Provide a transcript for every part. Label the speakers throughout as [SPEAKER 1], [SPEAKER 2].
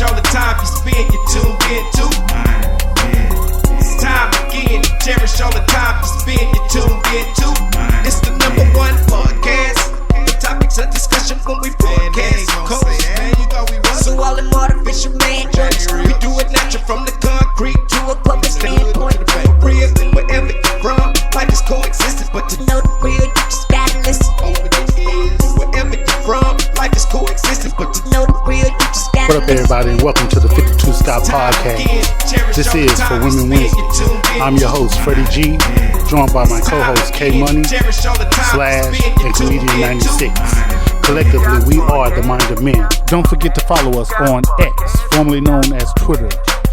[SPEAKER 1] cherish all the time you spend, you tuned in to. It's time again to cherish all the time you spend, you tuned in to. It's the number one podcast. The topics of discussion when we broadcast. So all them artificial man jokes, we do it natural from the concrete to a public standpoint. Real, wherever you're from, life is coexisting, but to know the real, you just gotta listen. Wherever you're from, life is coexisting, but to know the real, you just gotta listen.
[SPEAKER 2] What up, everybody, and welcome to the 52 Scott Podcast. This is For Women Wednesday. I'm your host, Freddie G, joined by my co-host, K Money, Slash, and Comedian 96. Collectively, we are the Mind of Men. Don't forget to follow us on X, formerly known as Twitter,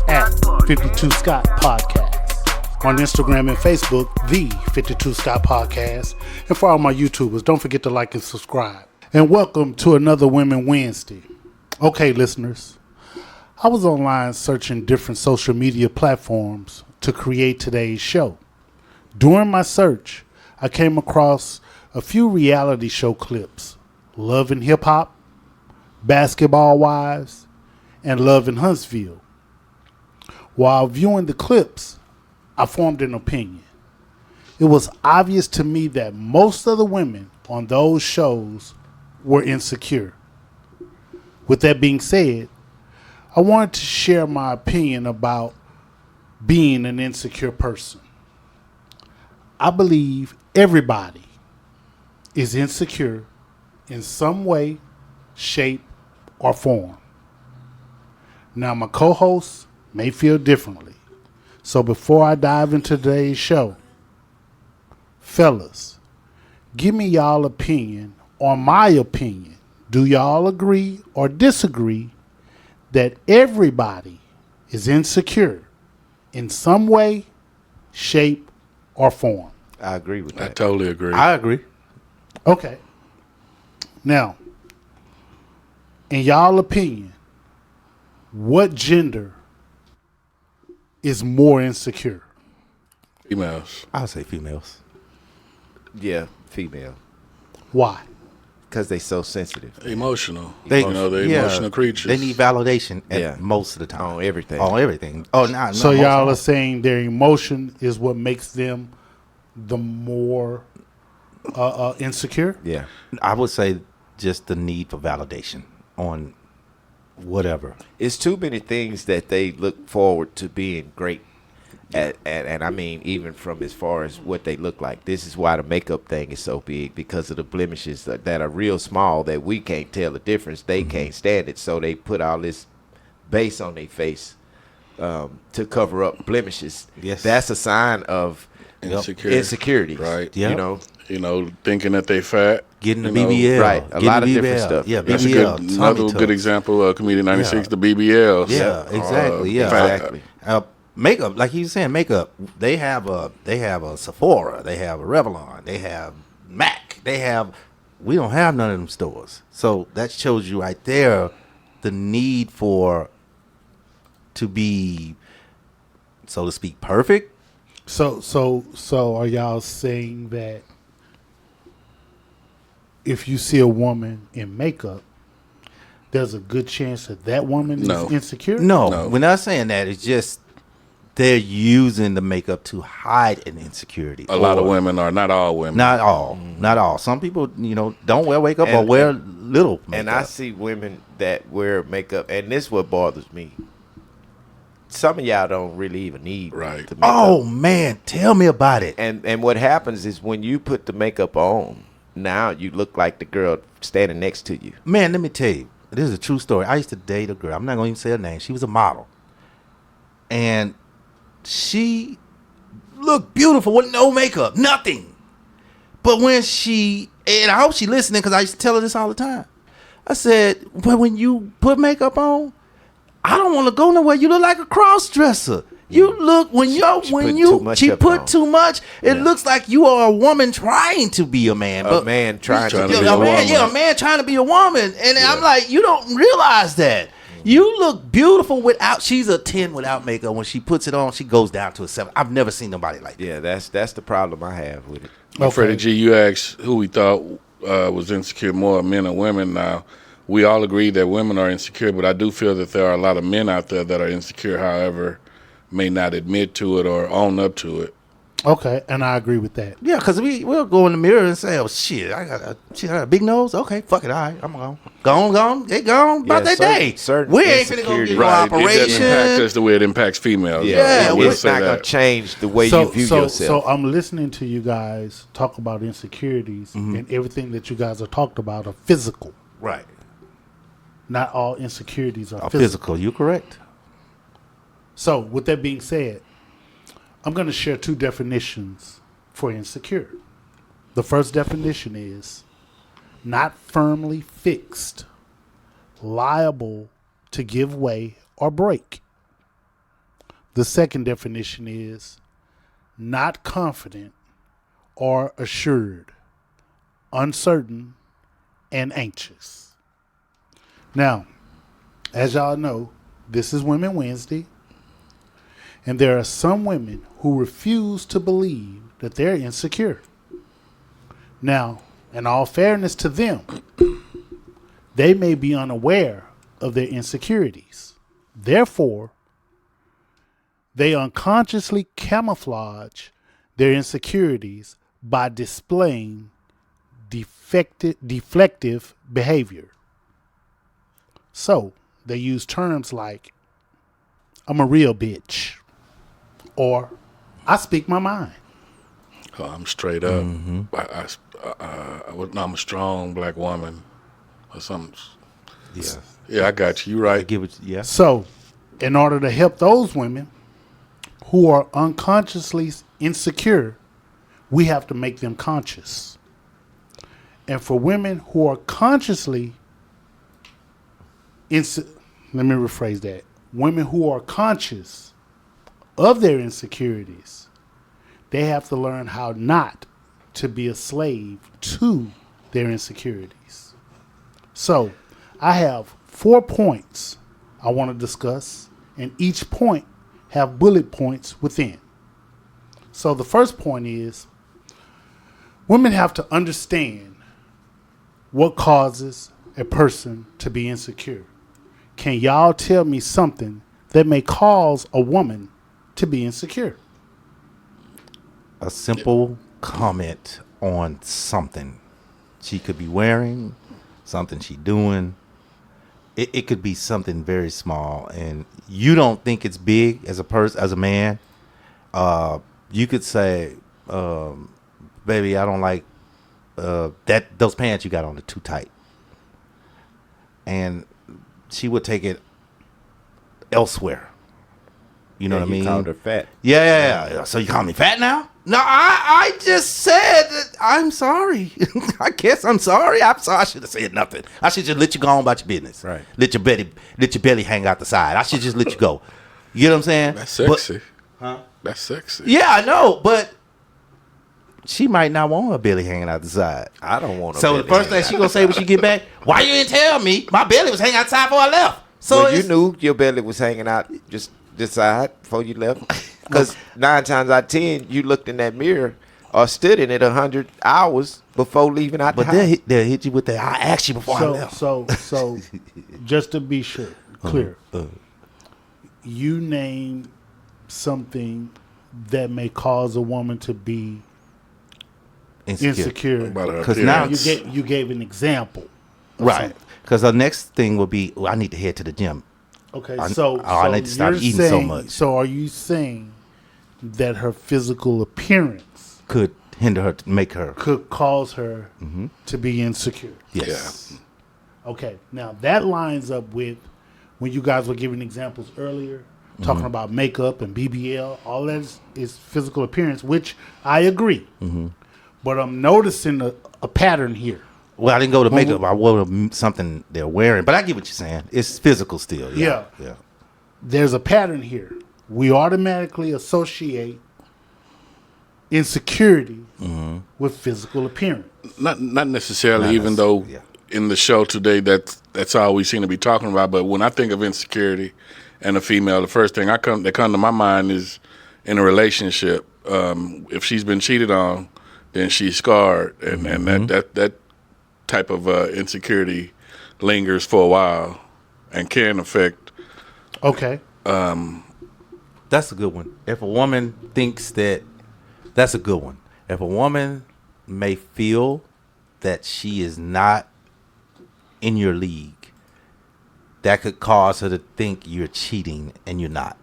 [SPEAKER 2] at 52 Scott Podcast. On Instagram and Facebook, the 52 Scott Podcast. And for all my YouTubers, don't forget to like and subscribe. And welcome to another Women Wednesday. Okay, listeners, I was online searching different social media platforms to create today's show. During my search, I came across a few reality show clips. Love and Hip Hop, Basketball Wives, and Love in Huntsville. While viewing the clips, I formed an opinion. It was obvious to me that most of the women on those shows were insecure. With that being said, I wanted to share my opinion about being an insecure person. I believe everybody is insecure in some way, shape, or form. Now, my co-hosts may feel differently. So before I dive into today's show, fellas, give me y'all opinion on my opinion. Do y'all agree or disagree that everybody is insecure in some way, shape, or form?
[SPEAKER 3] I agree with that.
[SPEAKER 4] I totally agree.
[SPEAKER 3] I agree.
[SPEAKER 2] Okay. Now, in y'all opinion, what gender is more insecure?
[SPEAKER 4] Females.
[SPEAKER 3] I'll say females. Yeah, female.
[SPEAKER 2] Why?
[SPEAKER 3] Because they so sensitive.
[SPEAKER 4] Emotional.
[SPEAKER 3] They're
[SPEAKER 4] emotional creatures.
[SPEAKER 3] They need validation most of the time. On everything. On everything. Oh, not
[SPEAKER 2] so y'all are saying their emotion is what makes them the more insecure?
[SPEAKER 3] Yeah. I would say just the need for validation on whatever. It's too many things that they look forward to being great at, and I mean even from as far as what they look like. This is why the makeup thing is so big, because of the blemishes that are real small that we can't tell the difference. They can't stand it, so they put all this base on their face to cover up blemishes. Yes. That's a sign of insecurity.
[SPEAKER 4] Right.
[SPEAKER 3] Yep.
[SPEAKER 4] You know, thinking that they fat.
[SPEAKER 3] Getting the BBL. Right. A lot of different stuff. Yeah,
[SPEAKER 4] that's
[SPEAKER 3] BBL.
[SPEAKER 4] Another good example of Comedian 96, the BBLs.
[SPEAKER 3] Yeah, exactly. Exactly. Makeup, like he was saying, makeup. They have a Sephora. They have a Revlon. They have MAC. We don't have none of them stores. So that shows you right there the need to be, so to speak, perfect.
[SPEAKER 2] So are y'all saying that if you see a woman in makeup, there's a good chance that woman is insecure?
[SPEAKER 3] No, we're not saying that. It's just they're using the makeup to hide an insecurity.
[SPEAKER 4] A lot of women are, not all women.
[SPEAKER 3] Not all. Some people, don't wear makeup or wear little makeup.
[SPEAKER 5] And I see women that wear makeup, and this is what bothers me. Some of y'all don't really even need the makeup.
[SPEAKER 3] Oh, man, tell me about it.
[SPEAKER 5] And what happens is when you put the makeup on, now you look like the girl standing next to you.
[SPEAKER 3] Man, let me tell you, this is a true story. I used to date a girl. I'm not going to even say her name. She was a model. And she looked beautiful with no makeup, nothing. But when and I hope she listening because I used to tell her this all the time. I said, well, when you put makeup on, I don't want to go nowhere. You look like a cross-dresser. You look she put too much. It looks like you are a woman trying to be a man.
[SPEAKER 5] A man trying to be a woman.
[SPEAKER 3] Yeah, a man trying to be a woman. And I'm like, you don't realize that. You look beautiful without. She's a 10 without makeup. When she puts it on, she goes down to a 7. I've never seen nobody like that.
[SPEAKER 5] Yeah, that's the problem I have with it.
[SPEAKER 4] Okay. Freddie G, you asked who we thought was insecure more, men or women. Now, we all agree that women are insecure, but I do feel that there are a lot of men out there that are insecure, however, may not admit to it or own up to it.
[SPEAKER 2] Okay, and I agree with that.
[SPEAKER 3] Yeah, because we'll go in the mirror and say, "Oh shit, I got a big nose. Okay, fuck it, all right, I'm gone. They gone about that day. We ain't finna go get no
[SPEAKER 4] Right.
[SPEAKER 3] operation.
[SPEAKER 4] It doesn't impact us the way it impacts females.
[SPEAKER 3] Yeah,
[SPEAKER 5] it's not going to change the way you view yourself.
[SPEAKER 2] So I'm listening to you guys talk about insecurities, and everything that you guys have talked about are physical.
[SPEAKER 3] Right.
[SPEAKER 2] Not all insecurities are
[SPEAKER 3] Physical. You correct.
[SPEAKER 2] So, with that being said, I'm going to share 2 definitions for insecure. The first definition is not firmly fixed, liable to give way or break. The second definition is not confident or assured, uncertain, and anxious. Now, as y'all know, this is Women Wednesday. And there are some women who refuse to believe that they're insecure. Now, in all fairness to them, they may be unaware of their insecurities. Therefore, they unconsciously camouflage their insecurities by displaying deflective behavior. So, they use terms like, I'm a real bitch. Or, I speak my mind.
[SPEAKER 4] Oh, I'm straight up. I'm a strong black woman or something.
[SPEAKER 3] Yeah.
[SPEAKER 4] Yeah, I got you. You right.
[SPEAKER 3] Give it. Yeah.
[SPEAKER 2] So, in order to help those women who are unconsciously insecure, we have to make them conscious. And for women who are consciously let me rephrase that. Women who are conscious of their insecurities, they have to learn how not to be a slave to their insecurities. So, I have 4 points I want to discuss, and each point have bullet points within. So, the first point is women have to understand what causes a person to be insecure. Can y'all tell me something that may cause a woman to be insecure?
[SPEAKER 3] A simple comment on something she could be wearing, something she doing. It could be something very small, and you don't think it's big as a person, as a man. You could say, "Baby, I don't like those pants you got on are too tight," and she would take it elsewhere. You know what I mean?
[SPEAKER 5] You called her fat.
[SPEAKER 3] Yeah. So you call me fat now? No, I just said that I'm sorry. I guess I'm sorry. I'm sorry. I should have said nothing. I should just let you go on about your business.
[SPEAKER 5] Right.
[SPEAKER 3] Let your belly hang out the side. I should just let you go. You know what I'm saying?
[SPEAKER 4] That's sexy.
[SPEAKER 3] Huh?
[SPEAKER 4] That's sexy.
[SPEAKER 3] Yeah, I know, but she might not want her belly hanging out the side.
[SPEAKER 5] I don't want her
[SPEAKER 3] So the
[SPEAKER 5] belly
[SPEAKER 3] first thing she gonna say when she get back, why you didn't tell me my belly was hanging out the side before I left? So
[SPEAKER 5] well, you knew your belly was hanging out just this side before you left. Because 9 times out of 10, you looked in that mirror or stood in it 100 hours before leaving out the house.
[SPEAKER 3] But they'll hit you with that. I asked you before I left.
[SPEAKER 2] So, just to be clear, you name something that may cause a woman to be insecure.
[SPEAKER 4] About her
[SPEAKER 3] 'Cause now
[SPEAKER 4] appearance.
[SPEAKER 2] You gave an example, of
[SPEAKER 3] Right.
[SPEAKER 2] something.
[SPEAKER 3] Because the next thing will be, I need to head to the gym.
[SPEAKER 2] Okay,
[SPEAKER 3] I
[SPEAKER 2] so
[SPEAKER 3] need to stop
[SPEAKER 2] you're
[SPEAKER 3] eating so
[SPEAKER 2] saying-
[SPEAKER 3] much.
[SPEAKER 2] So are you saying that her physical appearance
[SPEAKER 3] Could hinder her, to make her.
[SPEAKER 2] could cause her to be insecure?
[SPEAKER 3] Yes.
[SPEAKER 2] Okay, now that lines up with when you guys were giving examples earlier, talking about makeup and BBL. All that is physical appearance, which I agree. But I'm noticing a pattern here.
[SPEAKER 3] Well, I didn't go to makeup. I wore something they're wearing. But I get what you're saying. It's physical still. Yeah.
[SPEAKER 2] There's a pattern here. We automatically associate insecurity with physical appearance.
[SPEAKER 4] Not necessarily, even though in the show today that's all we seem to be talking about. But when I think of insecurity and a female, the first thing that come to my mind is in a relationship. If she's been cheated on, then she's scarred, and that type of insecurity lingers for a while and can affect.
[SPEAKER 2] Okay.
[SPEAKER 3] That's a good one. If a woman thinks that's a good one. If a woman may feel that she is not in your league, that could cause her to think you're cheating and you're not.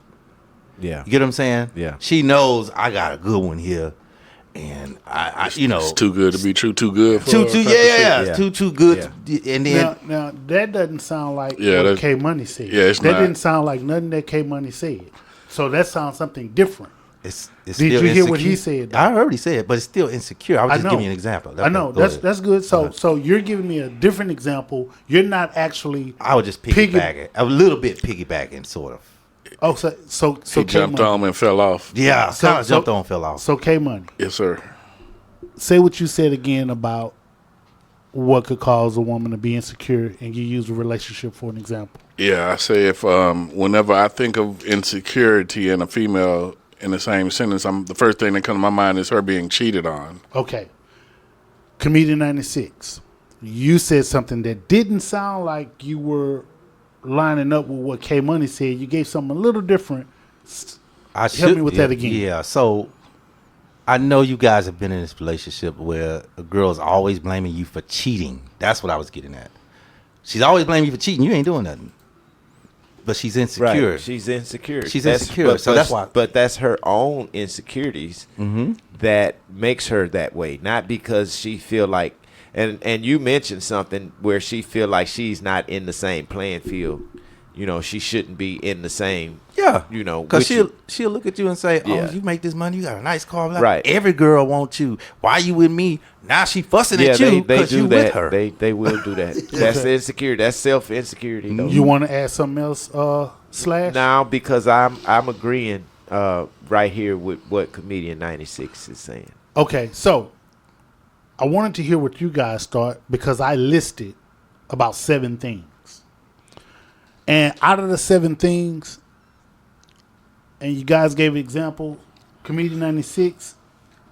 [SPEAKER 5] Yeah.
[SPEAKER 3] You get what I'm saying?
[SPEAKER 5] Yeah.
[SPEAKER 3] She knows I got a good one here, and I
[SPEAKER 4] It's too good to be true. Too good. For
[SPEAKER 3] too
[SPEAKER 4] yeah.
[SPEAKER 3] It's too good.
[SPEAKER 5] Yeah.
[SPEAKER 3] And then
[SPEAKER 2] Now that doesn't sound like
[SPEAKER 4] Yeah,
[SPEAKER 2] what K Money said.
[SPEAKER 4] Yeah, it's
[SPEAKER 2] that
[SPEAKER 4] not.
[SPEAKER 2] didn't sound like nothing that K Money said. So that sounds something different.
[SPEAKER 3] it's
[SPEAKER 2] Did
[SPEAKER 3] still
[SPEAKER 2] you hear what
[SPEAKER 3] insecure.
[SPEAKER 2] he said, though?
[SPEAKER 3] I already said, but it's still insecure. I was
[SPEAKER 2] I
[SPEAKER 3] just
[SPEAKER 2] know.
[SPEAKER 3] giving you an example.
[SPEAKER 2] I know
[SPEAKER 3] Go ahead.
[SPEAKER 2] that's good. So you're giving me a different example. You're not actually.
[SPEAKER 3] I was just piggybacking, a little bit piggybacking, sort of.
[SPEAKER 2] Oh, so
[SPEAKER 4] He
[SPEAKER 2] K
[SPEAKER 4] jumped
[SPEAKER 2] Money.
[SPEAKER 4] on and fell off.
[SPEAKER 3] Yeah,
[SPEAKER 2] So-
[SPEAKER 3] kind of
[SPEAKER 2] so-
[SPEAKER 3] jumped on, fell off.
[SPEAKER 2] So K Money,
[SPEAKER 4] Yes, sir.
[SPEAKER 2] say what you said again about what could cause a woman to be insecure, and you use a relationship for an example.
[SPEAKER 4] Yeah, I say if whenever I think of insecurity in a female in the same sentence, the first thing that comes to my mind is her being cheated on.
[SPEAKER 2] Okay. Comedian 96. You said something that didn't sound like you were lining up with what K Money said. You gave something a little different. Help me with that again.
[SPEAKER 3] Yeah, so I know you guys have been in this relationship where a girl's always blaming you for cheating. That's what I was getting at. She's always blaming you for cheating. You ain't doing nothing. But she's insecure.
[SPEAKER 5] Right. She's insecure.
[SPEAKER 3] She's insecure, so that's why.
[SPEAKER 5] But that's her own insecurities that makes her that way. Not because she feel like, and you mentioned something where she feel like she's not in the same playing field. You know, she shouldn't be in the same.
[SPEAKER 3] Yeah,
[SPEAKER 5] You know,
[SPEAKER 3] because
[SPEAKER 5] with
[SPEAKER 3] she'll look at you and say, "Oh,
[SPEAKER 5] Yeah.
[SPEAKER 3] you make this money. You got a nice car, blah.
[SPEAKER 5] Right.
[SPEAKER 3] Every girl wants you. Why you with me? Now she fussing
[SPEAKER 5] yeah,
[SPEAKER 3] at you
[SPEAKER 5] they
[SPEAKER 3] because
[SPEAKER 5] do
[SPEAKER 3] you
[SPEAKER 5] that.
[SPEAKER 3] with her.
[SPEAKER 5] They will do that. That's insecurity. That's self insecurity.
[SPEAKER 2] You want to add something else, Slash?
[SPEAKER 5] Now, because I'm agreeing right here with what Comedian 96 is saying.
[SPEAKER 2] Okay, so I wanted to hear what you guys thought because I listed about 7 things. And out of the 7 things, and you guys gave an example, Comedian 96,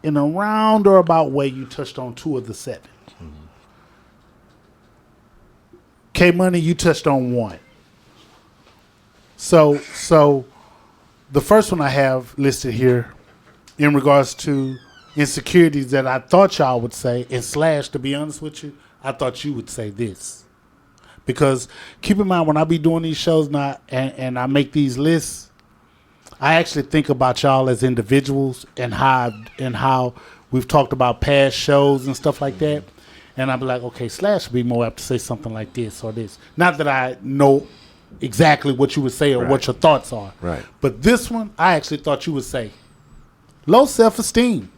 [SPEAKER 2] in a round or about way, you touched on 2 of the 7. K Money, you touched on 1. So the first one I have listed here in regards to insecurities that I thought y'all would say, and Slash, to be honest with you, I thought you would say this. Because keep in mind, when I be doing these shows now and I make these lists, I actually think about y'all as individuals and how we've talked about past shows and stuff like that. And I'll be like, okay, Slash would be more apt to say something like this or this. Not that I know exactly what you would say or what your thoughts are.
[SPEAKER 5] Right.
[SPEAKER 2] But this one, I actually thought you would say low self-esteem.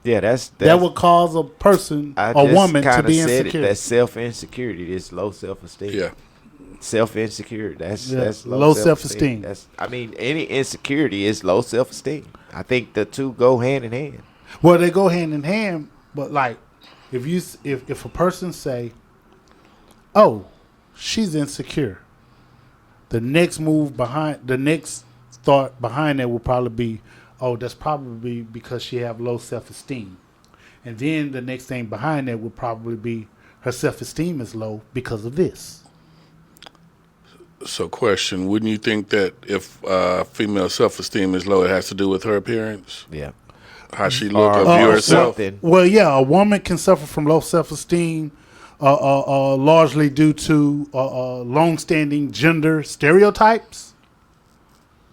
[SPEAKER 5] Yeah, that's
[SPEAKER 2] That would cause a person,
[SPEAKER 5] I
[SPEAKER 2] a
[SPEAKER 5] just
[SPEAKER 2] woman, to
[SPEAKER 5] kinda
[SPEAKER 2] be
[SPEAKER 5] said
[SPEAKER 2] insecure.
[SPEAKER 5] That's self insecurity. This low self esteem.
[SPEAKER 4] Yeah.
[SPEAKER 5] Self insecurity. That's
[SPEAKER 2] low self-esteem.
[SPEAKER 5] That's any insecurity is low self esteem. I think the two go hand in hand.
[SPEAKER 2] Well, they go hand in hand, but like if a person say, "Oh, she's insecure," the next thought behind that will probably be, "Oh, that's probably because she have low self-esteem," and then the next thing behind that would probably be her self-esteem is low because of this.
[SPEAKER 4] So, question: wouldn't you think that if female self-esteem is low, it has to do with her appearance,
[SPEAKER 5] Yeah.
[SPEAKER 4] how she look or view herself?
[SPEAKER 5] something.
[SPEAKER 2] Well, yeah, a woman can suffer from low self-esteem, largely due to long-standing gender stereotypes.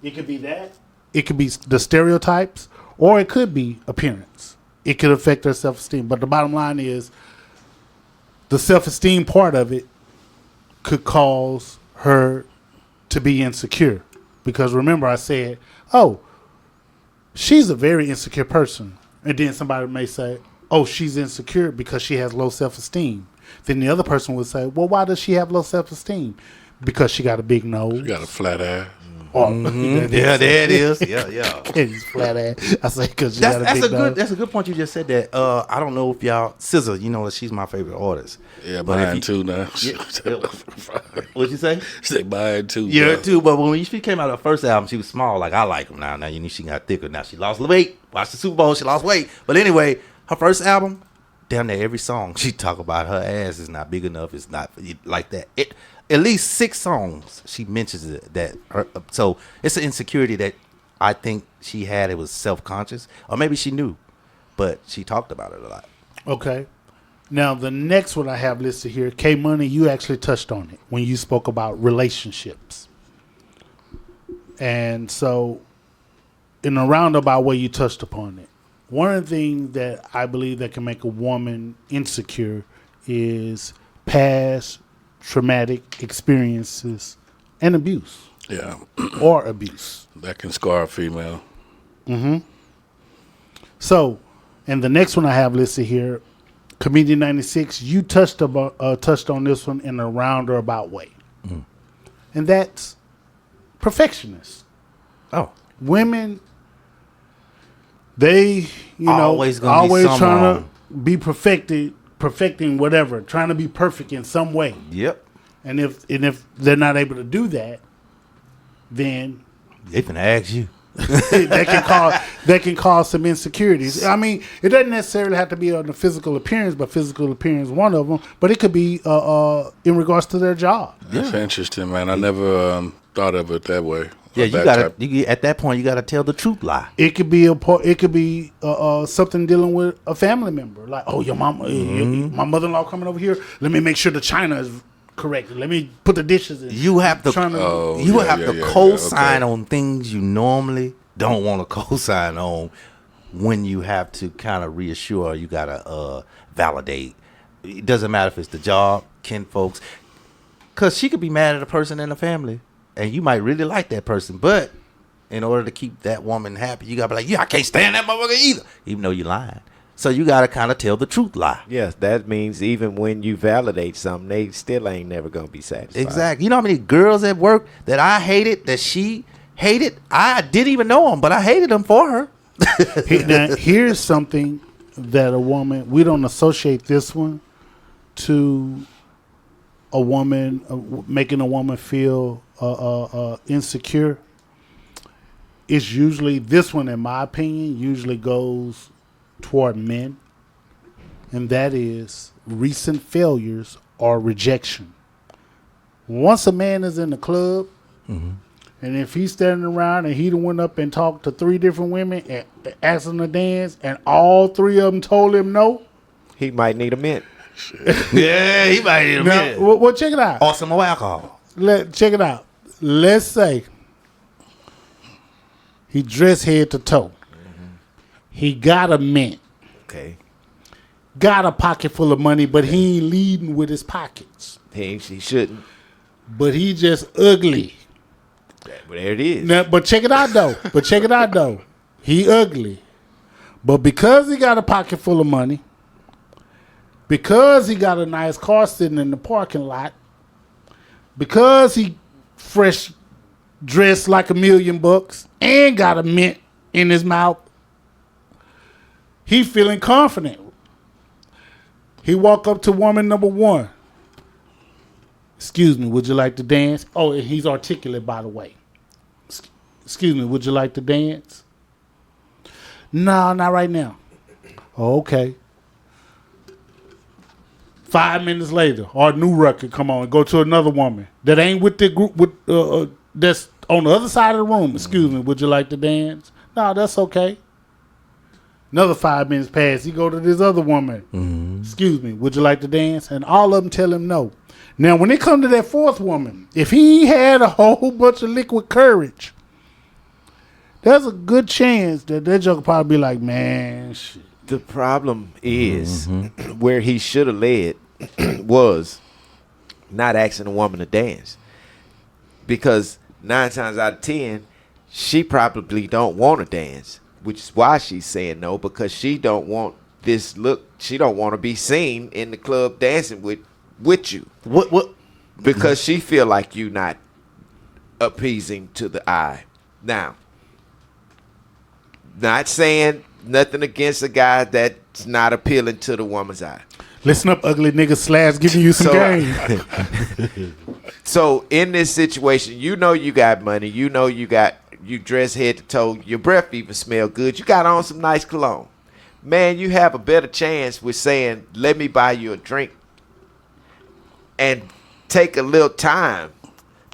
[SPEAKER 2] It could be that. It could be the stereotypes, or it could be appearance. It could affect her self-esteem. But the bottom line is, the self-esteem part of it could cause her to be insecure. Because remember, I said, "Oh, she's a very insecure person," and then somebody may say, "Oh, she's insecure because she has low self-esteem." Then the other person would say, "Well, why does she have low self-esteem? Because she got a big nose."
[SPEAKER 4] You got a flat ass.
[SPEAKER 2] Or,
[SPEAKER 3] Yeah, there it is. Yeah.
[SPEAKER 2] He's flat ass. I say because she got a
[SPEAKER 3] That's
[SPEAKER 2] big
[SPEAKER 3] a good.
[SPEAKER 2] nose.
[SPEAKER 3] That's a good point you just said. That I don't know if y'all SZA. You know, she's my favorite artist.
[SPEAKER 4] Yeah,
[SPEAKER 3] But if
[SPEAKER 4] mine
[SPEAKER 3] you-
[SPEAKER 4] too now.
[SPEAKER 3] What'd you say?
[SPEAKER 4] Say mine too.
[SPEAKER 3] Yeah,
[SPEAKER 4] bro.
[SPEAKER 3] too. But when she came out of her first album, she was small. Like I like them now. Now you know she got thicker. Now she lost weight. Watch the Super Bowl. She lost weight. But anyway, her first album,
[SPEAKER 6] damn near every song she talk about her ass is not big enough. It's not like that. At least 6 songs she mentions it, that. So it's an insecurity that I think she had. It was self-conscious, or maybe she knew, but she talked about it a lot.
[SPEAKER 2] Okay. Now, the next one I have listed here, K Money, you actually touched on it when you spoke about relationships. And so, in a roundabout way, you touched upon it. One of the things that I believe that can make a woman insecure is past traumatic experiences and abuse.
[SPEAKER 4] Yeah.
[SPEAKER 2] Or abuse.
[SPEAKER 4] That can scar a female.
[SPEAKER 2] Mm-hmm. So, and the next one I have listed here, Comedian 96, you touched on this one in a roundabout way. Mm. And that's perfectionists.
[SPEAKER 6] Oh.
[SPEAKER 2] Women, they, always trying to be perfecting whatever, trying to be perfect in some way.
[SPEAKER 6] Yep.
[SPEAKER 2] And if they're not able to do that, then
[SPEAKER 6] they can ask you.
[SPEAKER 2] that can cause some insecurities. I mean, it doesn't necessarily have to be on the physical appearance, but physical appearance is one of them. But it could be in regards to their job.
[SPEAKER 4] That's interesting, man. I never thought of it that way.
[SPEAKER 6] Yeah, at that point you gotta tell the truth lie.
[SPEAKER 2] It could be something dealing with a family member, like, oh, your mom, my mother-in-law coming over here. Let me make sure the china is correct. Let me put the dishes in.
[SPEAKER 6] You have to co-sign on things you normally don't want to co-sign on when you have to kind of reassure. You gotta validate. It doesn't matter if it's the job, kin folks, because she could be mad at a person in the family, and you might really like that person, but in order to keep that woman happy, you gotta be like, yeah, I can't stand that motherfucker either, even though you're lying. So you got to kind of tell the truth lie.
[SPEAKER 5] Yes, that means even when you validate something, they still ain't never going to be satisfied.
[SPEAKER 6] Exactly. You know how many girls at work that I hated, that she hated? I didn't even know them, but I hated them for her.
[SPEAKER 2] Now, here's something that a woman, we don't associate this one to a woman, making a woman feel insecure. It's usually, this one in my opinion, usually goes toward men, and that is recent failures or rejection. Once a man is in the club, and if he's standing around and he done went up and talked to 3 different women and asked them to dance, and all 3 of them told him no,
[SPEAKER 5] he might need a mint.
[SPEAKER 6] Yeah, he might need a mint.
[SPEAKER 2] Well, check it out.
[SPEAKER 6] Or some more alcohol.
[SPEAKER 2] Check it out. Let's say he dressed head to toe. He got a mint.
[SPEAKER 5] Okay.
[SPEAKER 2] Got a pocket full of money, but he ain't leading with his pockets.
[SPEAKER 5] He shouldn't.
[SPEAKER 2] But he just ugly.
[SPEAKER 5] But there it is.
[SPEAKER 2] Now, but check it out though. He ugly. But because he got a pocket full of money, because he got a nice car sitting in the parking lot, because he fresh dressed like $1,000,000 and got a mint in his mouth, he feeling confident. He walk up to woman number 1. Excuse me, would you like to dance? Oh, and he's articulate, by the way. Excuse me, would you like to dance? No, not right now. Oh, okay. 5 minutes later, our new record come on and go to another woman that ain't with the group that's on the other side of the room. Excuse me, would you like to dance? No, that's okay. Another 5 minutes pass. He go to this other woman. Excuse me, would you like to dance? And all of them tell him no. Now, when it come to that 4th woman, if he had a whole bunch of liquid courage, there's a good chance that joker probably be like, man, shit.
[SPEAKER 5] The problem is where he should have led was not asking a woman to dance, because 9 times out of 10, she probably don't want to dance. Which is why she's saying no, because she don't want this look. She don't want to be seen in the club dancing with you.
[SPEAKER 6] What?
[SPEAKER 5] Because she feel like you not appeasing to the eye. Now, not saying nothing against a guy that's not appealing to the woman's eye.
[SPEAKER 2] Listen up, ugly nigga / giving you some game.
[SPEAKER 5] So in this situation, you know you got money. You know you dress head to toe. Your breath even smell good. You got on some nice cologne. man, you have a better chance with saying, let me buy you a drink and take a little time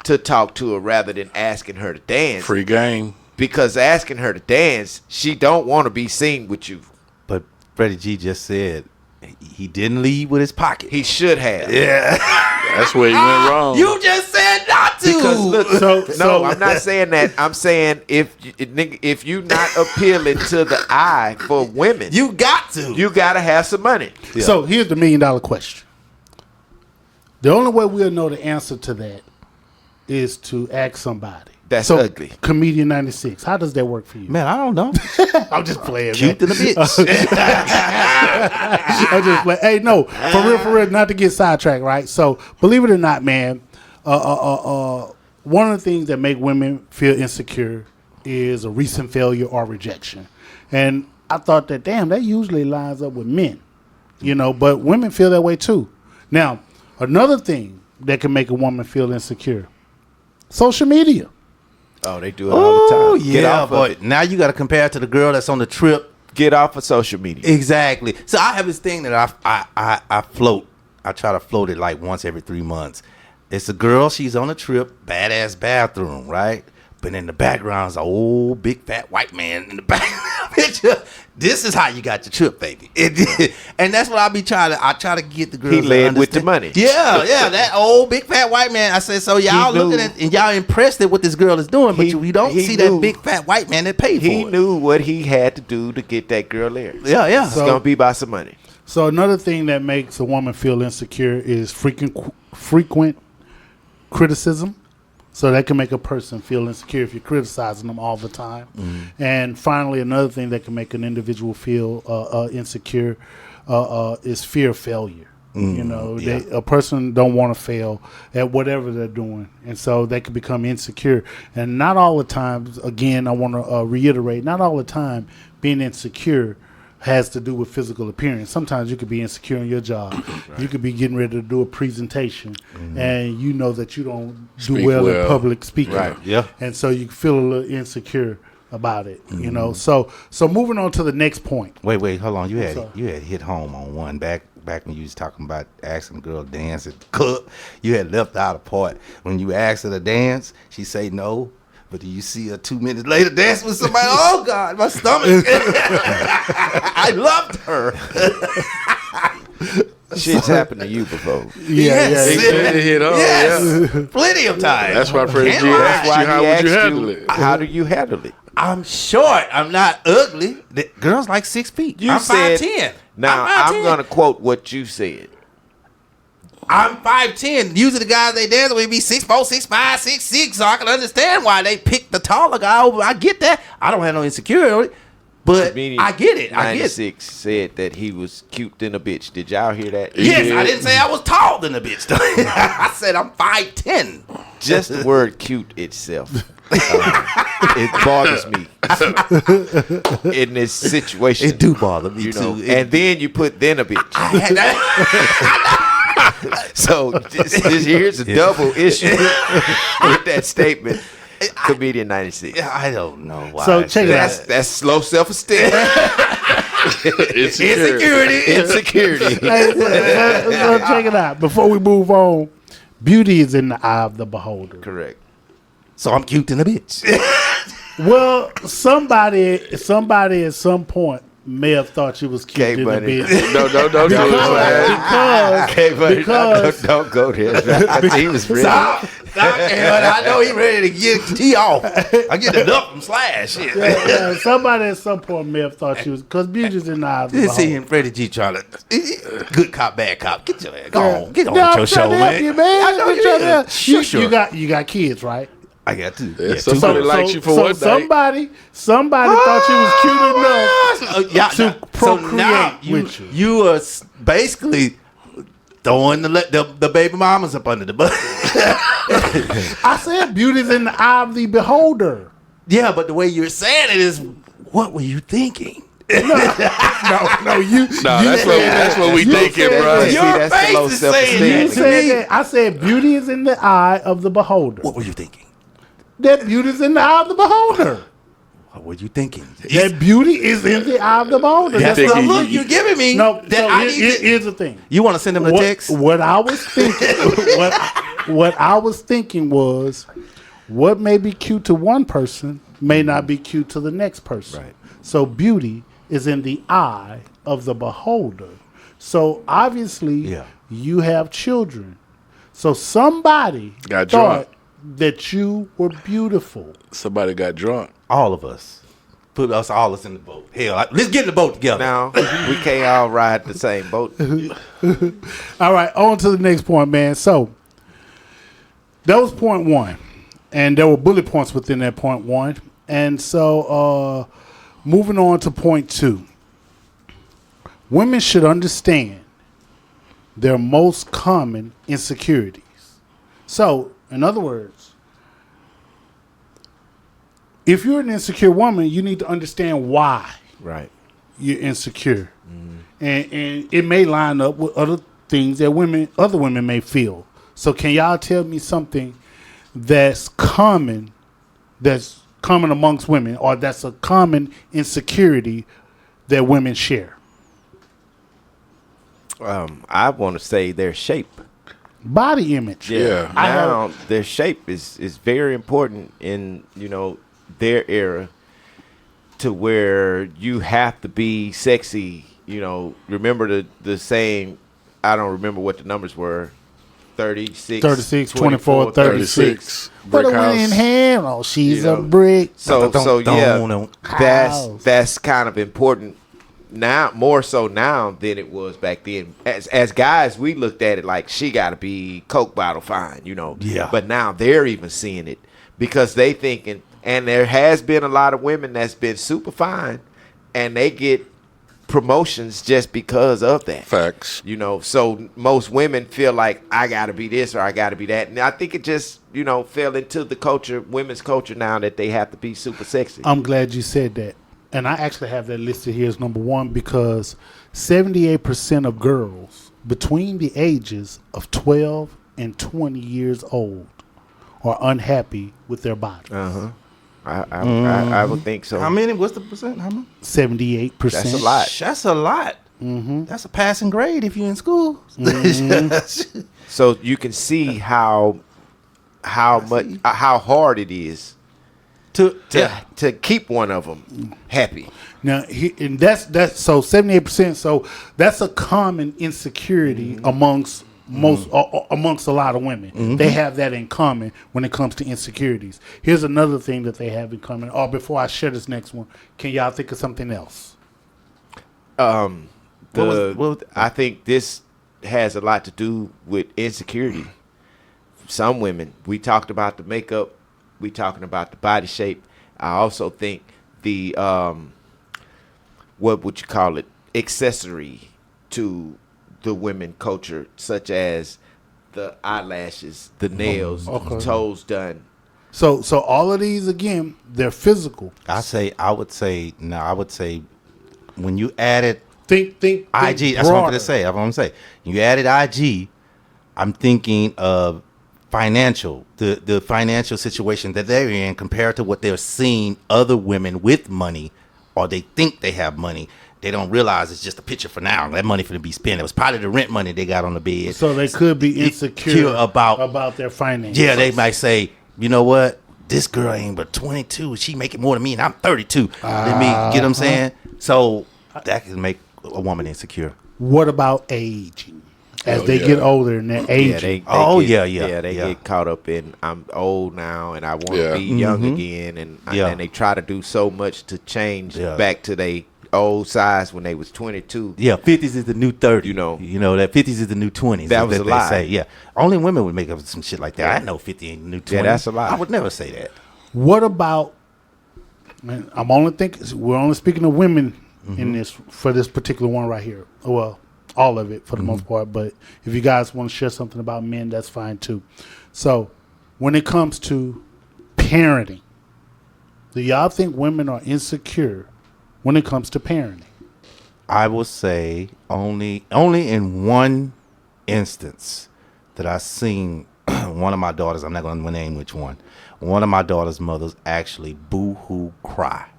[SPEAKER 5] to talk to her rather than asking her to dance.
[SPEAKER 4] Free game.
[SPEAKER 5] Because asking her to dance, she don't want to be seen with you.
[SPEAKER 6] But Freddie G just said he didn't lead with his pocket.
[SPEAKER 5] He should have.
[SPEAKER 6] Yeah.
[SPEAKER 4] That's where he went wrong.
[SPEAKER 6] You just said not to.
[SPEAKER 5] Because look,
[SPEAKER 2] So-
[SPEAKER 5] I'm not saying that. I'm saying if you not appealing to the eye for women,
[SPEAKER 6] you got to.
[SPEAKER 5] you gotta have some money.
[SPEAKER 6] Yeah.
[SPEAKER 2] So here's the $1 million question. The only way we'll know the answer to that is to ask somebody.
[SPEAKER 5] That's ugly.
[SPEAKER 2] Comedian 96. How does that work for you?
[SPEAKER 6] Man, I don't know.
[SPEAKER 2] I'm just playing.
[SPEAKER 6] Cute
[SPEAKER 2] man.
[SPEAKER 6] than a bitch.
[SPEAKER 2] I'm just playing. Hey, no, for real, not to get sidetracked, right? So, believe it or not, man, one of the things that make women feel insecure is a recent failure or rejection. And I thought that, damn, that usually lines up with men, but women feel that way too. Now, another thing that can make a woman feel insecure, social media.
[SPEAKER 5] Oh, they do it all the
[SPEAKER 6] Oh,
[SPEAKER 5] time. Get
[SPEAKER 6] yeah,
[SPEAKER 5] off of
[SPEAKER 6] but
[SPEAKER 5] it.
[SPEAKER 6] now you got to compare it to the girl that's on the trip.
[SPEAKER 5] Get off of social media.
[SPEAKER 6] Exactly. So I have this thing that I float. I try to float it like once every 3 months. It's a girl. She's on a trip. Badass bathroom, right? But in the background is an old big fat white man in the back of the picture. This is how you got your trip, baby. And that's what I be trying to. I try to get the girls.
[SPEAKER 5] He
[SPEAKER 6] to
[SPEAKER 5] led with the
[SPEAKER 6] understand.
[SPEAKER 5] money.
[SPEAKER 6] Yeah, that old big fat white man. I said, so y'all
[SPEAKER 5] He knew-
[SPEAKER 6] looking at and y'all impressed at what this girl is doing, but you don't
[SPEAKER 5] he
[SPEAKER 6] see
[SPEAKER 5] knew-
[SPEAKER 6] that big fat white man that paid
[SPEAKER 5] He
[SPEAKER 6] for it.
[SPEAKER 5] knew what he had to do to get that girl there.
[SPEAKER 6] Yeah.
[SPEAKER 5] It's gonna be by some money.
[SPEAKER 2] So another thing that makes a woman feel insecure is frequent criticism. So that can make a person feel insecure if you're criticizing them all the time. And finally, another thing that can make an individual feel insecure is fear of failure. A person don't want to fail at whatever they're doing, and so they can become insecure. And not all the time, again, I want to reiterate, not all the time being insecure has to do with physical appearance. Sometimes you could be insecure in your job. Right. You could be getting ready to do a presentation, and you know that you don't do well in public speaking.
[SPEAKER 6] Right. Yeah.
[SPEAKER 2] And so you feel a little insecure about it. So moving on to the next point.
[SPEAKER 6] Wait, hold on. You had hit home on one back when you was talking about asking a girl to dance at the club. You had left out a part when you asked her to dance. She say no. But do you see her 2 minutes later dance with somebody? Oh, God, my stomach. I loved her.
[SPEAKER 5] Shit's happened to you before.
[SPEAKER 6] Yes. Plenty of times.
[SPEAKER 4] That's why Freddie G asked you, how would you handle it?
[SPEAKER 5] How do you handle it?
[SPEAKER 6] I'm short. I'm not ugly. The girl's like 6 feet.
[SPEAKER 5] You
[SPEAKER 6] I'm
[SPEAKER 5] said
[SPEAKER 6] 5'10".
[SPEAKER 5] Now, I'm going to quote what you said.
[SPEAKER 6] I'm 5'10". Usually the guys they dance with be 6'4", 6'5", 6'6", so I can understand why they pick the taller guy over. I get that. I don't have no insecurity, but I get it. I get it.
[SPEAKER 5] 96 said that he was cute than a bitch. Did y'all hear that?
[SPEAKER 6] Yes, I didn't say I was tall than a bitch. I said I'm 5'10".
[SPEAKER 5] Just the word cute itself. It bothers me in this situation.
[SPEAKER 6] It do bother me too.
[SPEAKER 5] And then you put then a bitch. So here's a double issue with that statement. Comedian 96.
[SPEAKER 6] I don't know why.
[SPEAKER 2] So check it out.
[SPEAKER 5] That's slow self-esteem. Insecurity.
[SPEAKER 2] Hey, so check it out. Before we move on, beauty is in the eye of the beholder.
[SPEAKER 5] Correct.
[SPEAKER 6] So I'm cute than a bitch.
[SPEAKER 2] Well, somebody at some point may have thought you was cute than a bitch.
[SPEAKER 4] Don't do it, man.
[SPEAKER 2] Because
[SPEAKER 5] Don't go there. He was ready.
[SPEAKER 6] Stop, I know he ready to get tee off. I get the duck from Slash. Shit.
[SPEAKER 2] yeah, somebody at some point may have thought you was, because beauty's in the eye of the
[SPEAKER 6] This
[SPEAKER 2] beholder.
[SPEAKER 6] seeing Freddie G trying to good cop, bad cop. Get your ass. Go on. Get on
[SPEAKER 2] No,
[SPEAKER 6] with
[SPEAKER 2] I'm
[SPEAKER 6] your show,
[SPEAKER 2] trying to help
[SPEAKER 6] man.
[SPEAKER 2] you, man.
[SPEAKER 6] I know
[SPEAKER 2] I'm
[SPEAKER 6] you
[SPEAKER 2] trying to
[SPEAKER 6] is.
[SPEAKER 2] help.
[SPEAKER 6] Sure.
[SPEAKER 2] You got kids, right?
[SPEAKER 6] I got to.
[SPEAKER 4] Yeah, somebody likes you for one day.
[SPEAKER 2] Somebody thought you was cute enough to procreate
[SPEAKER 6] now
[SPEAKER 2] with you.
[SPEAKER 6] You are basically throwing the baby mamas up under the bus.
[SPEAKER 2] I said beauty's in the eye of the beholder.
[SPEAKER 6] Yeah, but the way you're saying it is, what were you thinking?
[SPEAKER 2] No,
[SPEAKER 4] That's what we thinking, bro.
[SPEAKER 5] See,
[SPEAKER 6] Your
[SPEAKER 5] that's the
[SPEAKER 6] face
[SPEAKER 5] low
[SPEAKER 6] is
[SPEAKER 5] self-esteem.
[SPEAKER 6] saying
[SPEAKER 2] You
[SPEAKER 6] to
[SPEAKER 2] said
[SPEAKER 6] me.
[SPEAKER 2] that. I said beauty is in the eye of the beholder.
[SPEAKER 6] What were you thinking?
[SPEAKER 2] That beauty's in the eye of the beholder.
[SPEAKER 6] What what you thinking?
[SPEAKER 2] That beauty is in the eye of the beholder.
[SPEAKER 6] That's
[SPEAKER 2] That's
[SPEAKER 6] the
[SPEAKER 2] what I'm
[SPEAKER 6] look you're giving me.
[SPEAKER 2] No,
[SPEAKER 6] that
[SPEAKER 2] so
[SPEAKER 6] I need to-
[SPEAKER 2] here's the thing.
[SPEAKER 6] You want to send them a text?
[SPEAKER 2] What I was thinking, what I was thinking was, what may be cute to one person may not be cute to the next person.
[SPEAKER 5] Right.
[SPEAKER 2] So beauty is in the eye of the beholder. So obviously, you have children. So somebody
[SPEAKER 4] Got
[SPEAKER 2] thought
[SPEAKER 4] drunk.
[SPEAKER 2] that you were beautiful.
[SPEAKER 4] Somebody got drunk.
[SPEAKER 6] All of us. Put us all in the boat. Hell, let's get in the boat together.
[SPEAKER 5] Now we can't all ride the same boat.
[SPEAKER 2] All right, on to the next point, man. So that was point one, and there were bullet points within that point one. And so moving on to point two, women should understand their most common insecurities. So, in other words, if you're an insecure woman, you need to understand why
[SPEAKER 5] Right.
[SPEAKER 2] you're insecure, and it may line up with other things that other women may feel. So, can y'all tell me something that's common amongst women, or that's a common insecurity that women share?
[SPEAKER 5] I want to say their shape.
[SPEAKER 2] Body image.
[SPEAKER 4] Yeah.
[SPEAKER 5] Now their shape is very important in their era, to where you have to be sexy. Remember the saying, I don't remember what the numbers were. 36,
[SPEAKER 2] 24, 36.
[SPEAKER 4] Brick
[SPEAKER 2] Put her
[SPEAKER 4] house.
[SPEAKER 2] in hand. Oh, she's
[SPEAKER 5] You
[SPEAKER 2] a
[SPEAKER 5] know.
[SPEAKER 2] brick.
[SPEAKER 5] So yeah,
[SPEAKER 6] Don't.
[SPEAKER 5] that's kind of important now, more so now than it was back then. As guys, we looked at it like she got to be Coke bottle fine,
[SPEAKER 6] Yeah.
[SPEAKER 5] But now they're even seeing it because they thinking, and there has been a lot of women that's been super fine, and they get promotions just because of that.
[SPEAKER 4] Facts.
[SPEAKER 5] So most women feel like I got to be this or I got to be that, and I think it just fell into the culture, women's culture now, that they have to be super sexy.
[SPEAKER 2] I'm glad you said that. And I actually have that listed here as number one because 78% of girls between the ages of 12 and 20 years old are unhappy with their body.
[SPEAKER 5] I would think so.
[SPEAKER 6] How many? What's the percent? How many?
[SPEAKER 2] 78%.
[SPEAKER 5] That's a lot.
[SPEAKER 6] That's a lot. Mm-hmm. That's a passing grade if you're in school.
[SPEAKER 5] So you can see how hard it is to keep one of them happy.
[SPEAKER 2] Now, and that's so 78%. So that's a common insecurity amongst amongst a lot of women. They have that in common when it comes to insecurities. Here's another thing that they have in common. Or before I share this next one, can y'all think of something else?
[SPEAKER 5] I think this has a lot to do with insecurity. Some women, we talked about the makeup, we talking about the body shape. I also think the what would you call it, accessory to the women culture, such as the eyelashes, the nails, the toes done.
[SPEAKER 2] So all of these, again, they're physical.
[SPEAKER 6] I would say when you added
[SPEAKER 2] Think
[SPEAKER 6] IG, that's what I'm
[SPEAKER 2] broader.
[SPEAKER 6] going to say. That's what I'm saying. You added IG, I'm thinking of financial, the financial situation that they're in compared to what they're seeing other women with money, or they think they have money. They don't realize it's just a picture for now. That money for to be spent. It was probably the rent money they got on the bed.
[SPEAKER 2] So they could be insecure about their finances.
[SPEAKER 6] Yeah, they might say, you know what? This girl ain't but 22. She making more than me, and I'm 32. Let me get what I'm saying. So that can make a woman insecure.
[SPEAKER 2] What about aging? As they get older and they're aging.
[SPEAKER 5] They get caught up in, I'm old now and I want to be young again, and they try to do so much to change back to their old size when they was 22.
[SPEAKER 6] Yeah, 50s is the new 30.
[SPEAKER 5] You know
[SPEAKER 6] that 50s is the new 20s.
[SPEAKER 5] That was a lie.
[SPEAKER 6] Say. Yeah, only women would make up some shit like that. I know 50 ain't the new 20.
[SPEAKER 5] Yeah, that's a lie.
[SPEAKER 6] I would never say that.
[SPEAKER 2] What about? Man, we're only speaking of women in this for this particular one right here. Well, all of it for the most part. But if you guys want to share something about men, that's fine too. So, when it comes to parenting, do y'all think women are insecure when it comes to parenting?
[SPEAKER 6] I will say only in one instance that I seen one of my daughters, I'm not going to name which one of my daughter's mothers actually boo-hoo cry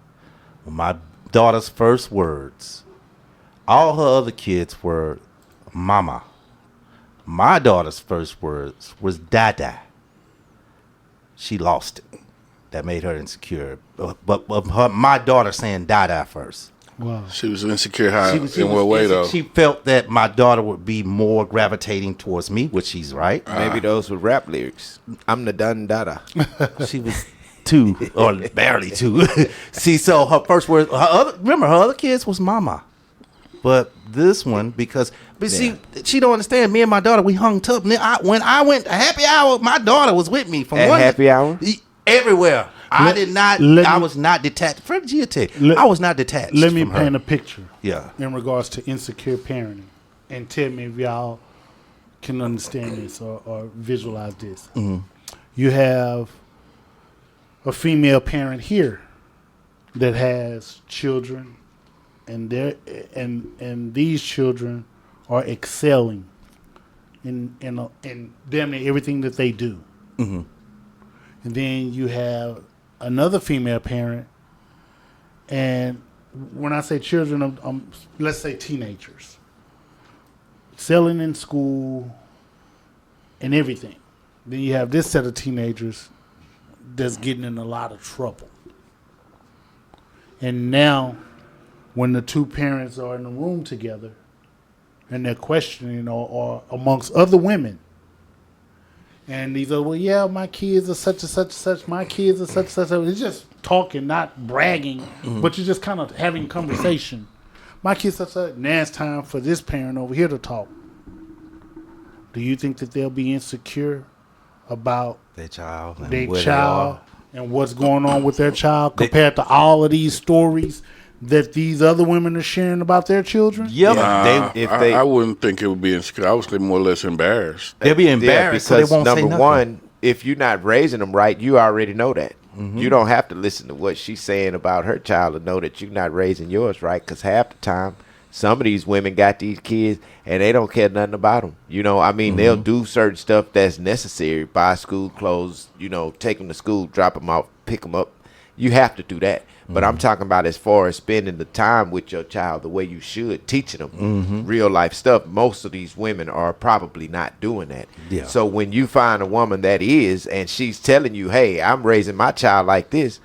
[SPEAKER 6] My daughter's first words, all her other kids were mama. My daughter's first words was dada. She lost it. That made her insecure. But my daughter saying dada first.
[SPEAKER 2] Wow.
[SPEAKER 4] She was insecure. How?
[SPEAKER 6] In what way, though? She felt that my daughter would be more gravitating towards me, which she's right.
[SPEAKER 5] Maybe those were rap lyrics. I'm the dun dada.
[SPEAKER 6] She was 2 or barely 2. See, so her first word, remember, her other kids was mama. But this one, see, she don't understand. Me and my daughter, we hung tough. When I went to happy hour, my daughter was with me.
[SPEAKER 5] Happy hour?
[SPEAKER 6] Everywhere. I was not detached. Freddie G will tell you, I was not detached.
[SPEAKER 2] Let me paint a picture.
[SPEAKER 6] Yeah.
[SPEAKER 2] In regards to insecure parenting, and tell me if y'all can understand this or visualize this.
[SPEAKER 6] Mm-hmm.
[SPEAKER 2] You have a female parent here that has children, and these children are excelling in damn near everything that they do.
[SPEAKER 6] Mm-hmm.
[SPEAKER 2] And then you have another female parent, and when I say children, let's say teenagers, excelling in school and everything. Then you have this set of teenagers that's getting in a lot of trouble. And now, when the two parents are in the room together and they're questioning or amongst other women, and these are, well, yeah, my kids are such and such and such, my kids are such and such. It's just talking, not bragging, but you're just kind of having conversation. My kids are such. Now it's time for this parent over here to talk. Do you think that they'll be insecure about
[SPEAKER 6] their child
[SPEAKER 2] and what's going on with their child compared to all of these stories that these other women are sharing about their children?
[SPEAKER 6] Yep.
[SPEAKER 4] I wouldn't think it would be insecure. I would say more or less embarrassed.
[SPEAKER 6] They'll be embarrassed
[SPEAKER 5] because
[SPEAKER 6] so they won't say
[SPEAKER 5] number
[SPEAKER 6] nothing.
[SPEAKER 5] one, if you're not raising them right, you already know that. Mm-hmm. You don't have to listen to what she's saying about her child to know that you're not raising yours right, because half the time, some of these women got these kids and they don't care nothing about them. You know, I mean, they'll do certain stuff that's necessary, buy school clothes, take them to school, drop them off, pick them up. You have to do that. But I'm talking about as far as spending the time with your child the way you should, teaching them real life stuff. Most of these women are probably not doing that.
[SPEAKER 6] Yeah.
[SPEAKER 5] So when you find a woman that is, and she's telling you, hey, I'm raising my child like this,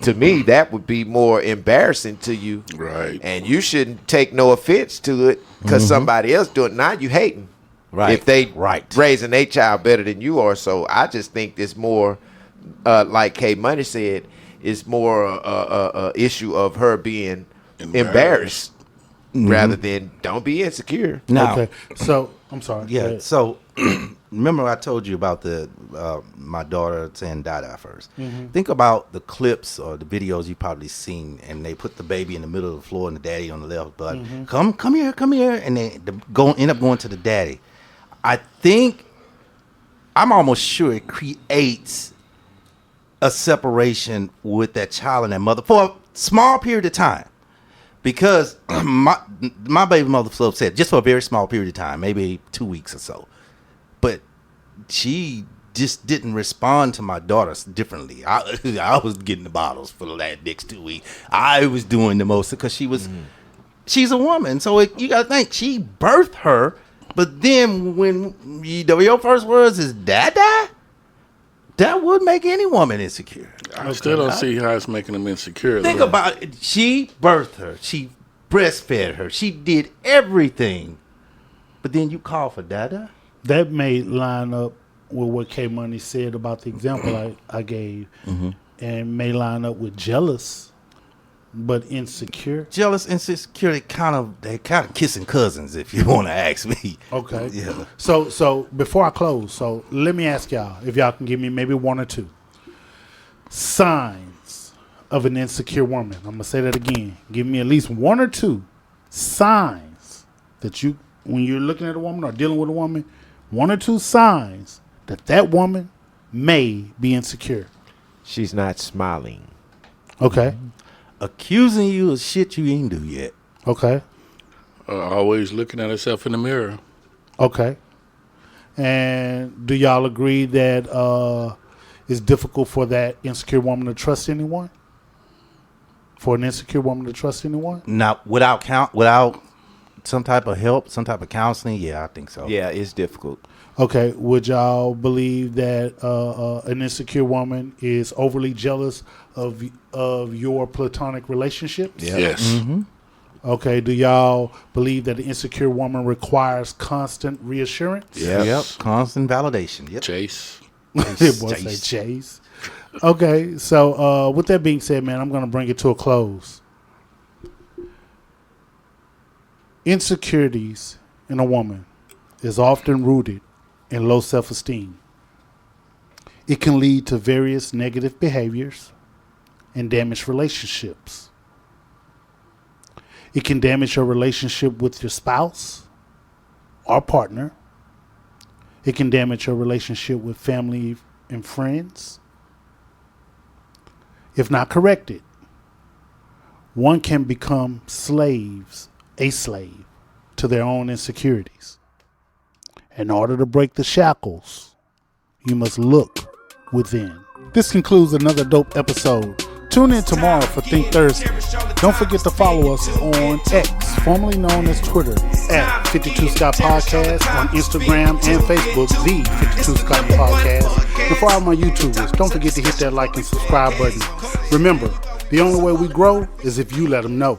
[SPEAKER 5] to me, that would be more embarrassing to you.
[SPEAKER 4] Right.
[SPEAKER 5] And you shouldn't take no offense to it because somebody else doing it. Now you hating.
[SPEAKER 6] Right.
[SPEAKER 5] If they raising their child better than you are. So I just think it's more, like K Money said, it's more a issue of her being embarrassed rather than don't be insecure.
[SPEAKER 6] Now,
[SPEAKER 2] Okay. So, I'm sorry.
[SPEAKER 6] yeah. So, remember I told you about my daughter saying dada first. Think about the clips or the videos you probably seen, and they put the baby in the middle of the floor and the daddy on the left. But come here, and they end up going to the daddy. I'm almost sure it creates a separation with that child and that mother for a small period of time, because my baby mother so upset just for a very small period of time, maybe 2 weeks or so, but she just didn't respond to my daughter differently. I was getting the bottles for the next 2 weeks. I was doing the most because she's a woman, so you got to think she birthed her. But then when your first words is dada, that would make any woman insecure.
[SPEAKER 4] I still don't see how it's making them insecure.
[SPEAKER 6] Think about it. She birthed her. She breastfed her. She did everything. But then you call for dada?
[SPEAKER 2] That may line up with what K Money said about the example I gave, and may line up with jealous, but insecure.
[SPEAKER 6] Jealous, insecure, they're kind of kissing cousins, if you want to ask me.
[SPEAKER 2] Okay.
[SPEAKER 6] Yeah.
[SPEAKER 2] So before I close, let me ask y'all if y'all can give me maybe one or two signs of an insecure woman. I'm gonna say that again. Give me at least one or two signs that you, when you're looking at a woman or dealing with a woman, one or two signs that woman may be insecure.
[SPEAKER 5] She's not smiling.
[SPEAKER 2] Okay.
[SPEAKER 6] Accusing you of shit you ain't do yet.
[SPEAKER 2] Okay.
[SPEAKER 4] Always looking at herself in the mirror.
[SPEAKER 2] Okay. And do y'all agree that it's difficult for that insecure woman to trust anyone? for an insecure woman to trust anyone?
[SPEAKER 6] Now, without some type of help, some type of counseling, yeah, I think so.
[SPEAKER 5] Yeah, it's difficult.
[SPEAKER 2] Okay, would y'all believe that an insecure woman is overly jealous of your platonic relationships?
[SPEAKER 5] Yeah.
[SPEAKER 4] Yes.
[SPEAKER 6] Mm-hmm.
[SPEAKER 2] Okay, do y'all believe that an insecure woman requires constant reassurance?
[SPEAKER 6] Yep. Constant validation. Yep.
[SPEAKER 4] Chase.
[SPEAKER 2] It was a chase. Okay, so with that being said, man, I'm going to bring it to a close. Insecurities in a woman is often rooted in low self-esteem. It can lead to various negative behaviors and damaged relationships. It can damage your relationship with your spouse or partner. It can damage your relationship with family and friends. If not corrected, one can become a slave to their own insecurities. In order to break the shackles, you must look within. This concludes another dope episode. Tune in tomorrow for Think Thursday. Don't forget to follow us on X, formerly known as Twitter, at 52 Scott Podcast, on Instagram and Facebook, the 52 Scott Podcast. And for all my YouTubers, don't forget to hit that like and subscribe button. Remember, the only way we grow is if you let them know.